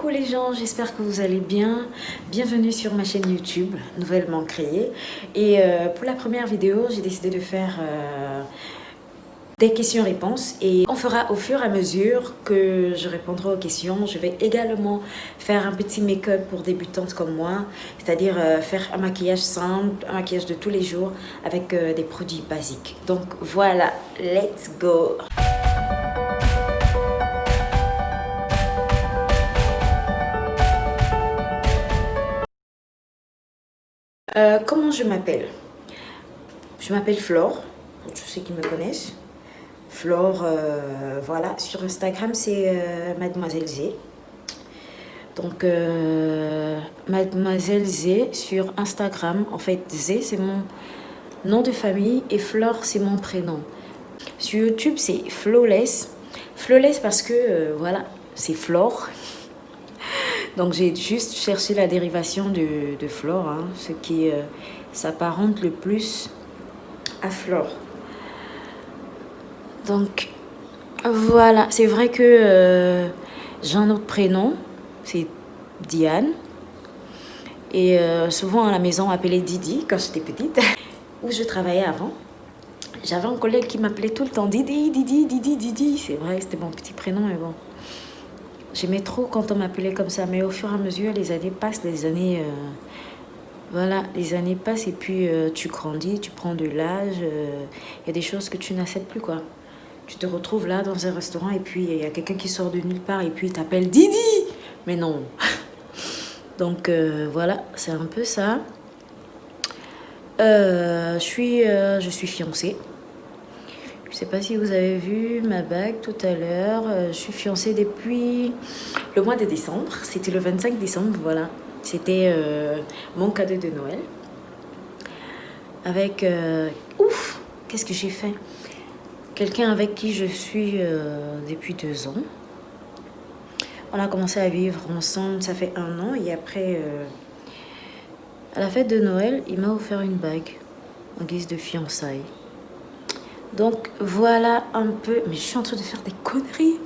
Coucou les gens, j'espère que vous allez bien. Bienvenue sur ma chaîne YouTube, nouvellement créée. Et pour la première vidéo, j'ai décidé de faire des questions-réponses. Et on fera au fur et à mesure que je répondrai aux questions. Je vais également faire un petit make-up pour débutantes comme moi. C'est-à-dire faire un maquillage simple, un maquillage de tous les jours avec des produits basiques. Donc voilà, let's go! Comment je m'appelle? Je m'appelle Flore, pour tous ceux qui me connaissent. Flore, voilà, sur Instagram, c'est Mademoiselle Z. Donc, Mademoiselle Z sur Instagram. En fait, Z, c'est mon nom de famille et Flore, c'est mon prénom. Sur YouTube, c'est Flawless. Flawless parce que, voilà, c'est Flore. Donc, j'ai juste cherché la dérivation de Flore, hein, ce qui s'apparente le plus à Flore. Donc, voilà. C'est vrai que j'ai un autre prénom. C'est Diane. Et souvent à la maison, on m'appelait Didi quand j'étais petite. Où je travaillais avant. J'avais un collègue qui m'appelait tout le temps Didi, Didi, Didi, Didi. C'est vrai, c'était mon petit prénom, mais bon. J'aimais trop quand on m'appelait comme ça. Mais au fur et à mesure, les années passent, les années... voilà, les années passent et puis tu grandis, tu prends de l'âge. Il y a des choses que tu n'acceptes plus, quoi. Tu te retrouves là dans un restaurant et puis il y a quelqu'un qui sort de nulle part et puis il t'appelle Didi. Mais non. Donc voilà, c'est un peu ça. Je suis fiancée. Je ne sais pas si vous avez vu ma bague tout à l'heure. Je suis fiancée depuis le mois de décembre. C'était le 25 décembre, voilà. C'était mon cadeau de Noël. Avec... ouf! Qu'est-ce que j'ai fait? Quelqu'un avec qui je suis depuis 2 ans. On a commencé à vivre ensemble, ça fait 1 an. Et après, à la fête de Noël, il m'a offert une bague en guise de fiançailles. Donc, voilà un peu... Mais je suis en train de faire des conneries.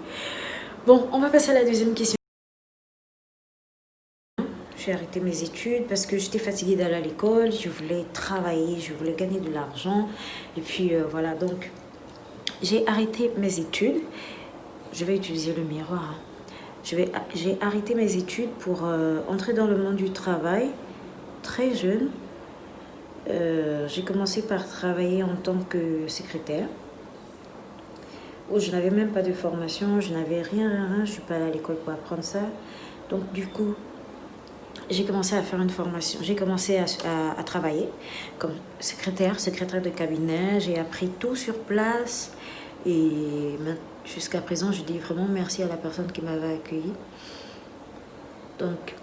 Bon, on va passer à la deuxième question. J'ai arrêté mes études parce que j'étais fatiguée d'aller à l'école. Je voulais travailler, je voulais gagner de l'argent. Et puis, voilà, donc... J'ai arrêté mes études. Je vais utiliser le miroir. J'ai arrêté mes études pour entrer dans le monde du travail très jeune. J'ai commencé par travailler en tant que secrétaire. Où je n'avais même pas de formation, je n'avais rien. Je ne suis pas allée à l'école pour apprendre ça. Donc du coup, j'ai commencé à faire une formation. J'ai commencé à travailler comme secrétaire de cabinet. J'ai appris tout sur place. Et jusqu'à présent, je dis vraiment merci à la personne qui m'avait accueillie. Donc,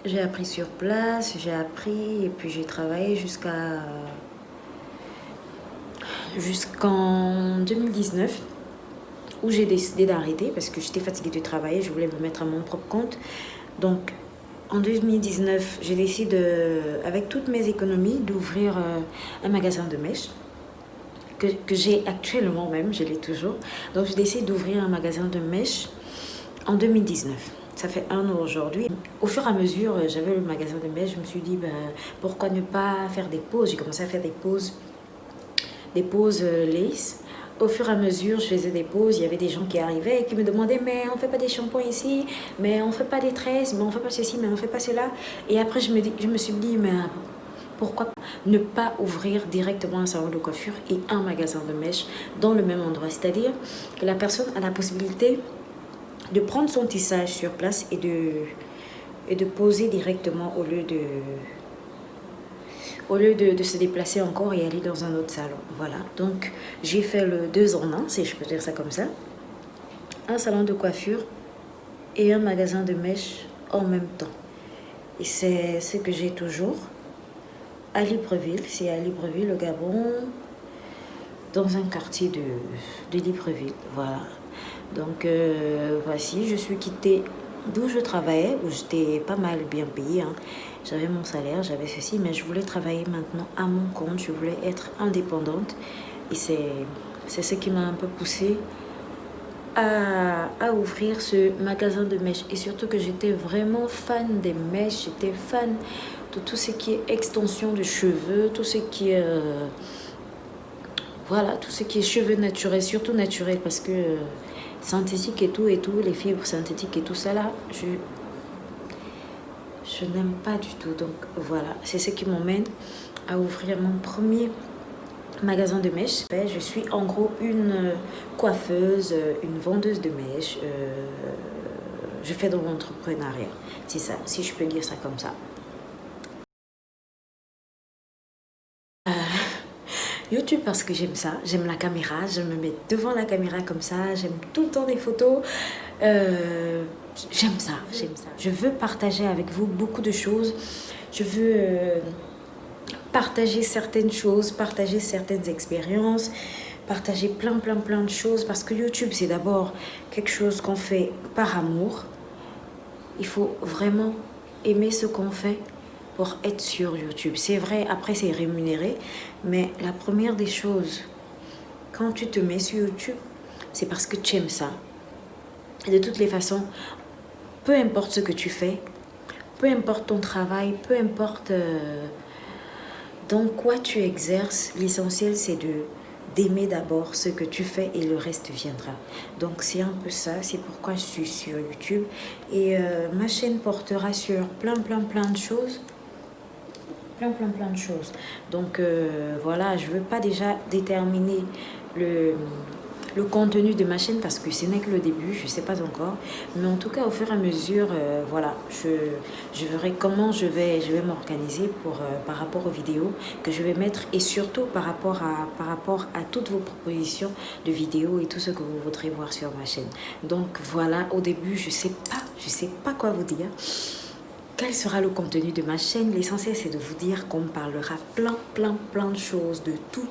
j'ai appris sur place, j'ai appris et puis j'ai travaillé jusqu'en 2019 où j'ai décidé d'arrêter parce que j'étais fatiguée de travailler, je voulais me mettre à mon propre compte. Donc, en 2019, j'ai décidé, avec toutes mes économies, d'ouvrir un magasin de mèches. Que j'ai actuellement même, je l'ai toujours. Donc, j'ai décidé d'ouvrir un magasin de mèches en 2019. Ça fait 1 an aujourd'hui. Au fur et à mesure, j'avais le magasin de mèches. Je me suis dit, ben, pourquoi ne pas faire des pauses? J'ai commencé à faire des pauses lace. Au fur et à mesure, je faisais des pauses. Il y avait des gens qui arrivaient et qui me demandaient, mais on ne fait pas des shampoings ici, mais on ne fait pas des tresses, mais on ne fait pas ceci, mais on ne fait pas cela. Et après, je me suis dit, mais... pourquoi ne pas ouvrir directement un salon de coiffure et un magasin de mèches dans le même endroit? C'est-à-dire que la personne a la possibilité de prendre son tissage sur place et de poser directement au lieu de se déplacer encore et aller dans un autre salon. Voilà, donc j'ai fait le 2 en 1, si je peux dire ça comme ça. Un salon de coiffure et un magasin de mèches en même temps. Et c'est ce que j'ai toujours. À Libreville, c'est à Libreville, au Gabon, dans un quartier de Libreville, voilà. Donc, voici, je suis quittée d'où je travaillais, où j'étais pas mal bien payée, hein. J'avais mon salaire, j'avais ceci, mais je voulais travailler maintenant à mon compte, je voulais être indépendante. Et c'est ce qui m'a un peu poussée à ouvrir ce magasin de mèches. Et surtout que j'étais vraiment fan des mèches. J'étais fan de tout ce qui est extension de cheveux, tout ce qui est... voilà, tout ce qui est cheveux naturels, surtout naturels, parce que synthétique et tout, les fibres synthétiques et tout ça là, je n'aime pas du tout. Donc voilà, c'est ce qui m'emmène à ouvrir mon premier magasin de mèches. Je suis en gros une coiffeuse, une vendeuse de mèches. Je fais de l'entrepreneuriat, c'est ça, si je peux dire ça comme ça. YouTube parce que j'aime ça, j'aime la caméra, je me mets devant la caméra comme ça, j'aime tout le temps des photos, j'aime ça. Je veux partager avec vous beaucoup de choses, je veux partager certaines choses, partager certaines expériences, partager plein de choses parce que YouTube c'est d'abord quelque chose qu'on fait par amour. Il faut vraiment aimer ce qu'on fait pour être sur YouTube. C'est vrai, après c'est rémunéré, mais la première des choses, quand tu te mets sur YouTube, c'est parce que tu aimes ça. Et de toutes les façons, peu importe ce que tu fais, peu importe ton travail, peu importe dans quoi tu exerces, l'essentiel c'est d'aimer d'abord ce que tu fais et le reste viendra. Donc c'est un peu ça, c'est pourquoi je suis sur YouTube. Et ma chaîne portera sur plein de choses. Plein de choses. Donc voilà, je veux pas déjà déterminer le contenu de ma chaîne parce que ce n'est que le début, je sais pas encore. Mais en tout cas, au fur et à mesure, voilà, je verrai comment je vais m'organiser pour par rapport aux vidéos que je vais mettre et surtout par rapport à toutes vos propositions de vidéos et tout ce que vous voudrez voir sur ma chaîne. Donc voilà, au début, je sais pas quoi vous dire. Quel sera le contenu de ma chaîne? L'essentiel, c'est de vous dire qu'on parlera plein de choses, de tout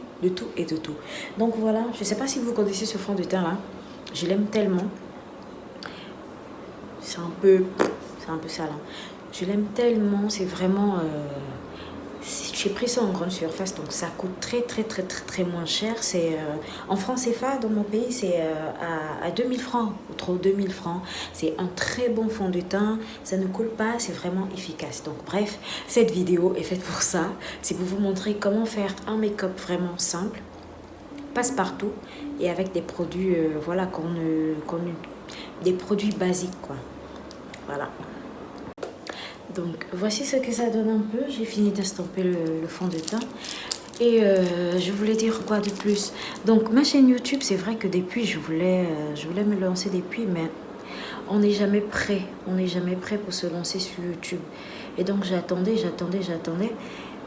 et de tout. Donc voilà, je ne sais pas si vous connaissez ce fond de teint là. Je l'aime tellement. C'est un peu sale. Hein. Je l'aime tellement, c'est vraiment... j'ai pris ça en grande surface, donc ça coûte très moins cher. C'est en francs CFA, dans mon pays, c'est à 2000 francs, ou trop 2000 francs. C'est un très bon fond de teint, ça ne coule pas, c'est vraiment efficace. Donc bref, cette vidéo est faite pour ça. C'est pour vous montrer comment faire un make-up vraiment simple, passe-partout, et avec des produits, voilà, des produits basiques, quoi. Voilà. Donc voici ce que ça donne un peu. J'ai fini d'estomper le fond de teint. Et je voulais dire quoi de plus. Donc ma chaîne YouTube, c'est vrai que depuis, je voulais me lancer depuis, mais on n'est jamais prêt. On n'est jamais prêt pour se lancer sur YouTube. Et donc j'attendais.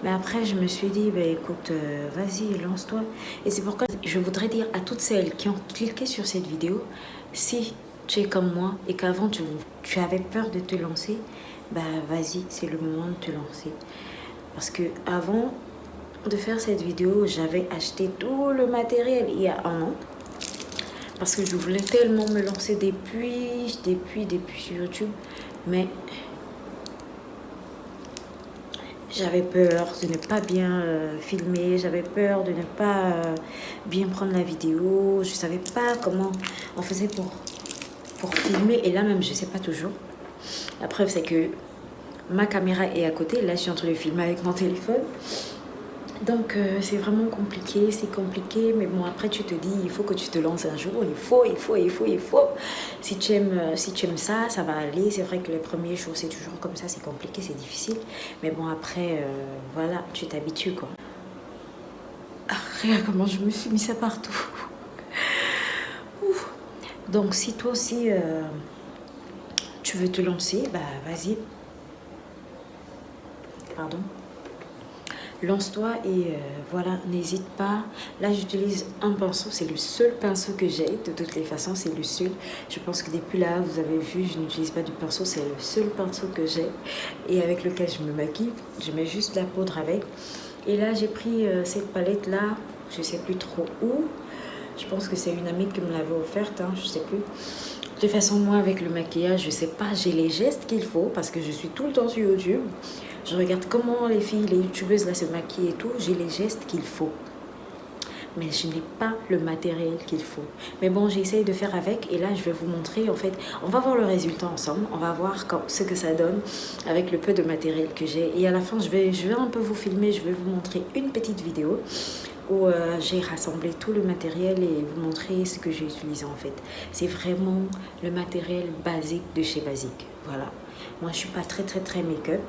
Mais après, je me suis dit, bah, écoute, vas-y, lance-toi. Et c'est pourquoi je voudrais dire à toutes celles qui ont cliqué sur cette vidéo, si tu es comme moi et qu'avant tu avais peur de te lancer, bah vas-y, c'est le moment de te lancer. Parce que avant de faire cette vidéo, j'avais acheté tout le matériel il y a un an. Parce que je voulais tellement me lancer depuis sur YouTube. Mais j'avais peur de ne pas bien filmer. J'avais peur de ne pas bien prendre la vidéo. Je ne savais pas comment on faisait pour filmer. Et là même, je ne sais pas toujours. La preuve, c'est que ma caméra est à côté. Là, je suis en train de filmer avec mon téléphone. Donc, c'est vraiment compliqué. C'est compliqué. Mais bon, après, tu te dis, il faut que tu te lances un jour. Il faut. Si tu aimes ça, ça va aller. C'est vrai que les premiers jours, c'est toujours comme ça. C'est compliqué, c'est difficile. Mais bon, après, voilà, tu t'habitues, quoi. Ah, regarde comment je me suis mis ça partout. Ouf. Donc, si toi aussi... tu veux te lancer, bah vas-y. Pardon. Lance-toi et voilà, n'hésite pas. Là, j'utilise un pinceau, c'est le seul pinceau que j'ai. De toutes les façons, c'est le seul. Je pense que depuis là, vous avez vu, je n'utilise pas de pinceau, c'est le seul pinceau que j'ai et avec lequel je me maquille. Je mets juste la poudre avec. Et là, j'ai pris cette palette-là, je ne sais plus trop où. Je pense que c'est une amie qui me l'avait offerte, hein, je ne sais plus. De toute façon, moi, avec le maquillage, je sais pas, j'ai les gestes qu'il faut parce que je suis tout le temps sur YouTube. Je regarde comment les filles, les youtubeuses là se maquillent et tout. J'ai les gestes qu'il faut. mais je n'ai pas le matériel qu'il faut. Mais bon, j'essaye de faire avec et là, je vais vous montrer. En fait, on va voir le résultat ensemble. On va voir ce que ça donne avec le peu de matériel que j'ai. Et à la fin, je vais un peu vous filmer. Je vais vous montrer une petite vidéo où j'ai rassemblé tout le matériel et vous montrer ce que j'ai utilisé en fait. C'est vraiment le matériel basique de chez Basique. Voilà. Moi, je suis pas très make-up.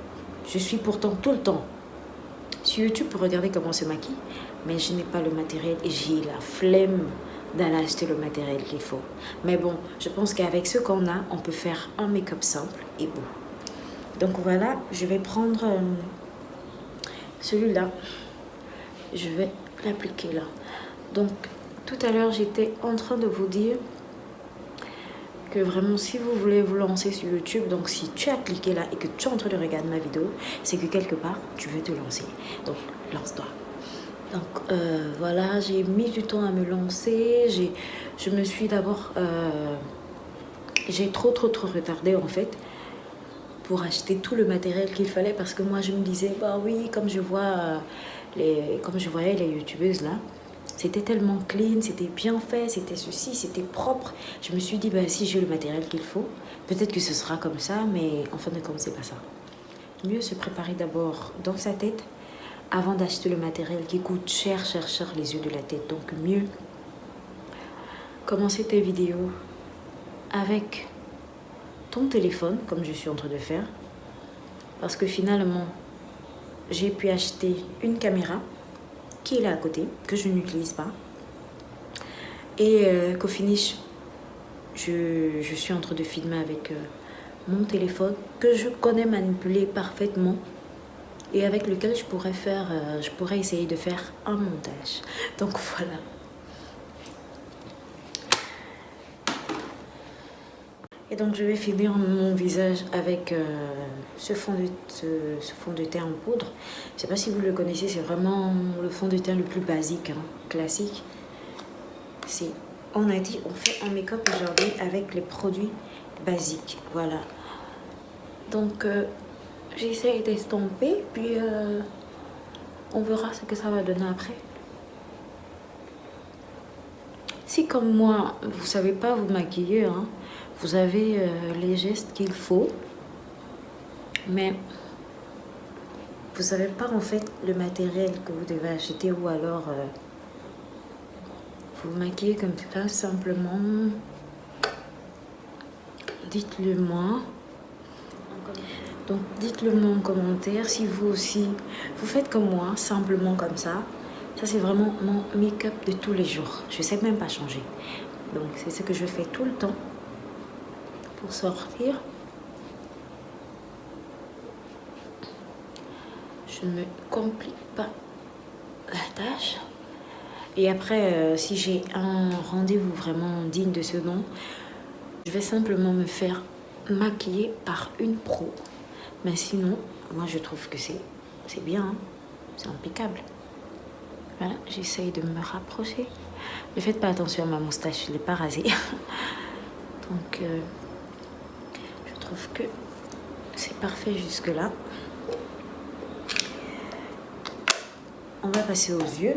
Je suis pourtant tout le temps sur YouTube pour regarder comment on se maquille, mais je n'ai pas le matériel et j'ai la flemme d'aller acheter le matériel qu'il faut. Mais bon, je pense qu'avec ce qu'on a, on peut faire un make-up simple et beau. Donc voilà, je vais prendre celui-là. Je vais l'appliquer là. Donc tout à l'heure j'étais en train de vous dire que vraiment si vous voulez vous lancer sur YouTube, donc si tu as cliqué là et que tu es en train de regarder ma vidéo, c'est que quelque part tu veux te lancer. Donc lance-toi. Donc voilà, j'ai mis du temps à me lancer. Je me suis d'abord j'ai trop retardé en fait pour acheter tout le matériel qu'il fallait, parce que moi je me disais bah oui, comme je voyais les youtubeuses là, c'était tellement clean, c'était bien fait, c'était ceci, c'était propre. Je me suis dit bah si j'ai le matériel qu'il faut, peut-être que ce sera comme ça, mais en fin de compte c'est pas ça. Mieux se préparer d'abord dans sa tête avant d'acheter le matériel qui coûte cher les yeux de la tête. Donc mieux commencer tes vidéos avec ton téléphone, comme je suis en train de faire, parce que finalement j'ai pu acheter une caméra qui est là à côté, que je n'utilise pas, et qu'au finish je suis en train de filmer avec mon téléphone que je connais manipuler parfaitement et avec lequel je pourrais essayer de faire un montage. Donc voilà. Et donc je vais finir mon visage avec ce fond de teint en poudre. Je ne sais pas si vous le connaissez, c'est vraiment le fond de teint le plus basique, hein, classique. On a dit on fait un make-up aujourd'hui avec les produits basiques. Voilà. Donc j'essaie d'estomper, puis on verra ce que ça va donner après. Si comme moi, vous ne savez pas vous maquiller, hein, vous avez les gestes qu'il faut, mais vous savez pas en fait le matériel que vous devez acheter, ou alors vous maquillez comme ça simplement, dites-le moi. Donc dites-le moi en commentaire si vous aussi vous faites comme moi, simplement comme ça. Ça c'est vraiment mon make-up de tous les jours. Je sais même pas changer. Donc c'est ce que je fais tout le temps pour sortir. Je ne me complique pas la tâche. Et après, si j'ai un rendez-vous vraiment digne de ce nom, je vais simplement me faire maquiller par une pro. Mais sinon, moi je trouve que c'est bien, hein, c'est impeccable. Voilà, j'essaye de me rapprocher. Ne faites pas attention à ma moustache, je ne l'ai pas rasée. Donc, je trouve que c'est parfait jusque-là. On va passer aux yeux.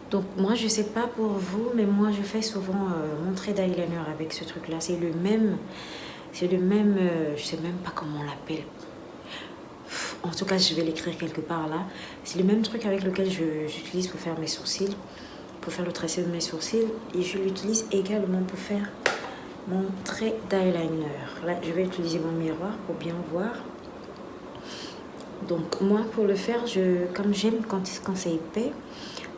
Donc moi je sais pas pour vous, mais moi je fais souvent mon trait d'eyeliner avec ce truc là. C'est le même, je sais même pas comment on l'appelle. En tout cas je vais l'écrire quelque part là. C'est le même truc avec lequel j'utilise pour faire mes sourcils, pour faire le tracé de mes sourcils, et je l'utilise également pour faire mon trait d'eyeliner. Là je vais utiliser mon miroir pour bien voir. Donc moi pour le faire, comme j'aime quand c'est épais,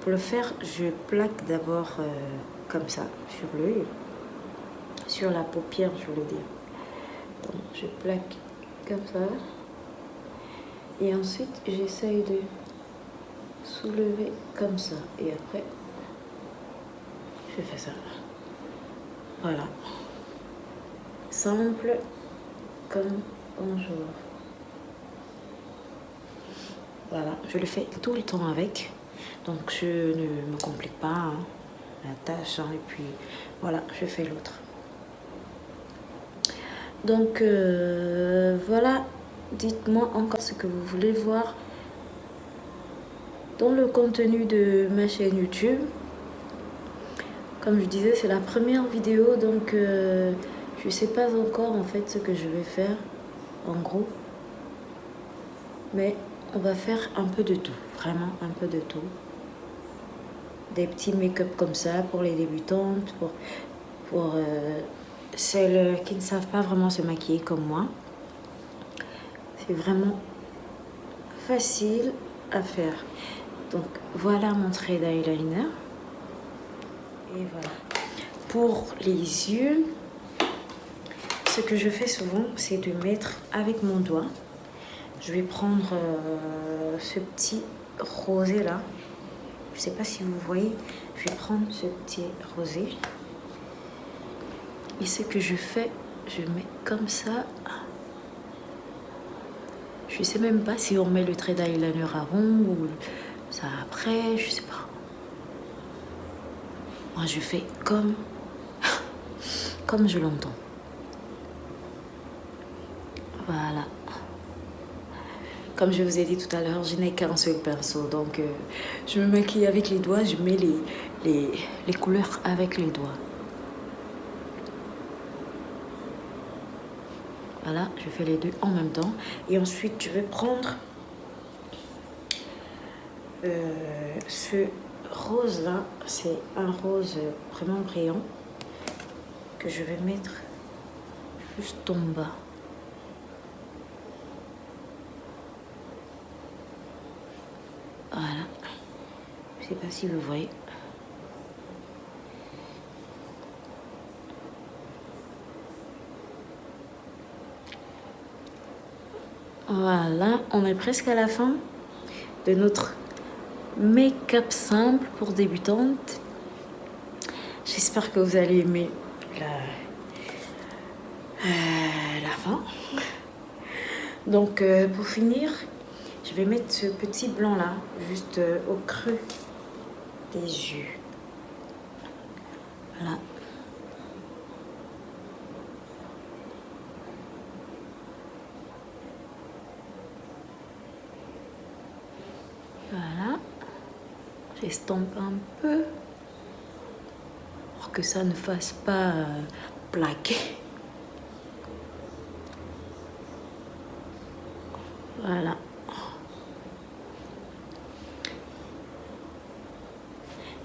pour le faire je plaque d'abord comme ça sur l'œil, sur la paupière je voulais dire. Donc je plaque comme ça et ensuite j'essaye de soulever comme ça, et après je fais ça. Voilà, simple comme bonjour. Voilà, je le fais tout le temps avec, donc je ne me complique pas hein, la tâche, hein, et puis voilà, je fais l'autre. Donc voilà, dites-moi encore ce que vous voulez voir dans le contenu de ma chaîne YouTube. Comme je disais, c'est la première vidéo, donc je sais pas encore en fait ce que je vais faire en gros, mais on va faire un peu de tout, vraiment un peu de tout. Des petits make-up comme ça pour les débutantes, pour celles qui ne savent pas vraiment se maquiller comme moi. C'est vraiment facile à faire. Donc voilà mon trait d'eyeliner. Et voilà. Pour les yeux, ce que je fais souvent, c'est de mettre avec mon doigt. Je vais prendre ce petit rosé là. Je sais pas si vous voyez. Je vais prendre ce petit rosé. Et ce que je fais, je mets comme ça. Je sais même pas si on met le trait d'eyeliner avant ou ça après, je sais pas. Moi, je fais comme je l'entends. Voilà. Comme je vous ai dit tout à l'heure, je n'ai qu'un seul pinceau. Donc, je me maquille avec les doigts. Je mets les couleurs avec les doigts. Voilà, je fais les deux en même temps. Et ensuite, je vais prendre ce rose là. C'est un rose vraiment brillant que je vais mettre juste en bas. Voilà. Je sais pas si vous voyez. Voilà, on est presque à la fin de notre make-up simple pour débutantes. J'espère que vous allez aimer la fin. Donc pour finir, je vais mettre ce petit blanc là, juste au creux des yeux. Voilà. Voilà. J'estompe un peu pour que ça ne fasse pas plaquer. Voilà.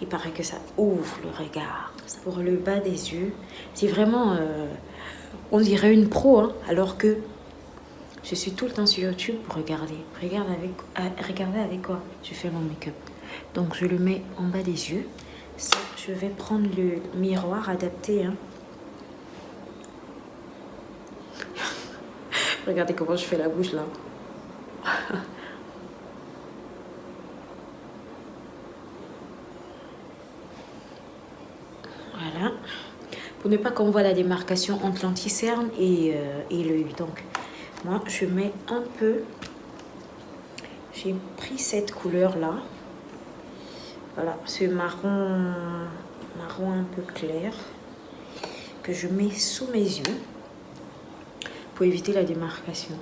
Il paraît que ça ouvre le regard. Pour le bas des yeux, c'est vraiment, on dirait une pro, hein, alors que je suis tout le temps sur YouTube pour regarder. Regardez avec quoi je fais mon make-up. Donc je le mets en bas des yeux. Ça, je vais prendre le miroir adapté. Hein. Regardez comment je fais la bouche là. Voilà. Pour ne pas qu'on voit la démarcation entre l'anti-cerne et l'œil. Donc, moi, je mets un peu. J'ai pris cette couleur là. Voilà, ce marron un peu clair que je mets sous mes yeux pour éviter la démarcation.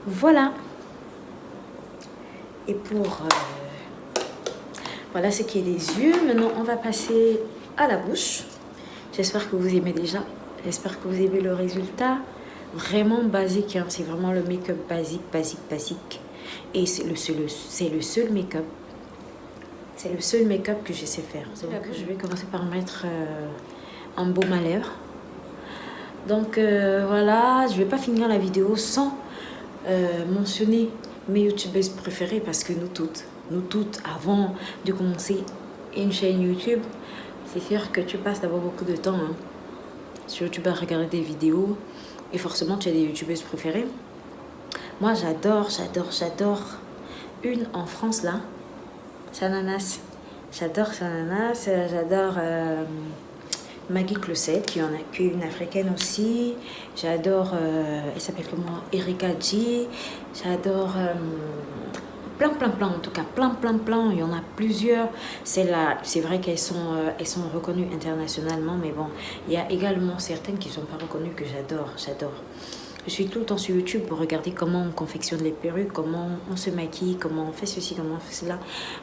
Voilà. Et pour voilà ce qui est des yeux. Maintenant, on va passer à la bouche. J'espère que vous aimez déjà. J'espère que vous aimez le résultat. Vraiment basique, hein. C'est vraiment le make-up basique. Et c'est le seul make-up. C'est le seul make-up que je sais faire. Donc, je vais commencer par mettre un baume à lèvres. Donc voilà, je vais pas finir la vidéo sans mentionner mes youtubeuses préférées parce que nous toutes, avant de commencer une chaîne YouTube, c'est sûr que tu passes d'abord beaucoup de temps sur YouTube à regarder des vidéos et forcément tu as des youtubeuses préférées. Moi j'adore une en France là, Sananas. J'adore Sananas, j'adore Maggie Closet, qui est une africaine aussi. J'adore, elle s'appelle comment, Erika G. J'adore plein, en tout cas plein, il y en a plusieurs. Celles-là, c'est vrai qu'elles sont reconnues internationalement, mais bon, il y a également certaines qui ne sont pas reconnues que j'adore. Je suis tout le temps sur YouTube pour regarder comment on confectionne les perruques, comment on se maquille, comment on fait ceci, comment on fait cela.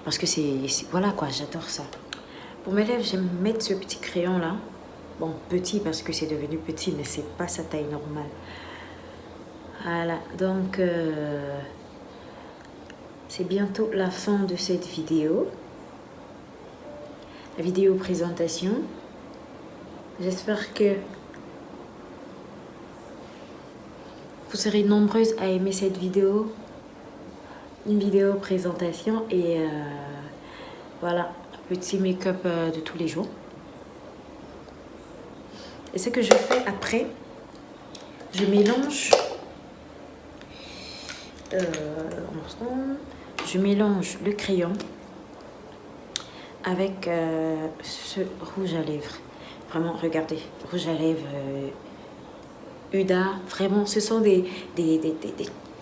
Parce que voilà quoi, j'adore ça. Pour mes lèvres, j'aime mettre ce petit crayon là. Bon, petit parce que c'est devenu petit, mais c'est pas sa taille normale. Voilà, donc c'est bientôt la fin de cette vidéo. La vidéo présentation. J'espère que vous serez nombreuses à aimer cette vidéo. Une vidéo présentation et voilà, petit make-up de tous les jours. Et ce que je fais après, je mélange le crayon avec ce rouge à lèvres. Vraiment, regardez, rouge à lèvres Huda, vraiment, ce sont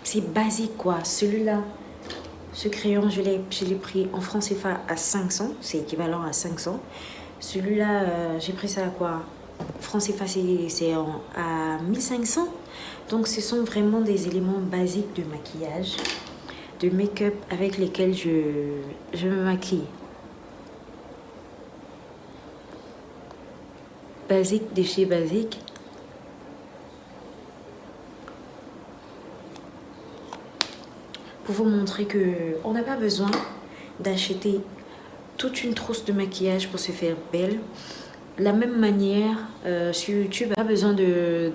c'est basique quoi. Celui-là, ce crayon, je l'ai pris en francs CFA à 500, c'est équivalent à 500. Celui-là, j'ai pris ça à quoi? Francs CFA, c'est à 1500. Donc, ce sont vraiment des éléments basiques de maquillage, de make-up avec lesquels je me maquille. Basique de chez basique. Pour vous montrer qu'on n'a pas besoin d'acheter toute une trousse de maquillage pour se faire belle. De la même manière, sur YouTube, on n'a pas besoin de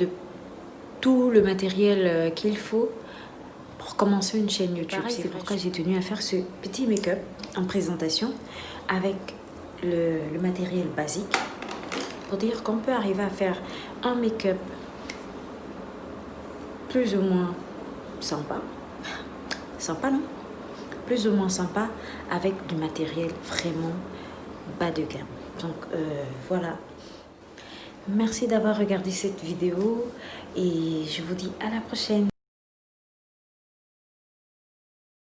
tout le matériel qu'il faut pour commencer une chaîne YouTube. C'est pourquoi j'ai tenu à faire ce petit make-up en présentation avec le matériel basique. Pour dire qu'on peut arriver à faire un make-up plus ou moins sympa. Sympa, non? Plus ou moins sympa avec du matériel vraiment bas de gamme. Donc voilà. Merci d'avoir regardé cette vidéo et je vous dis à la prochaine.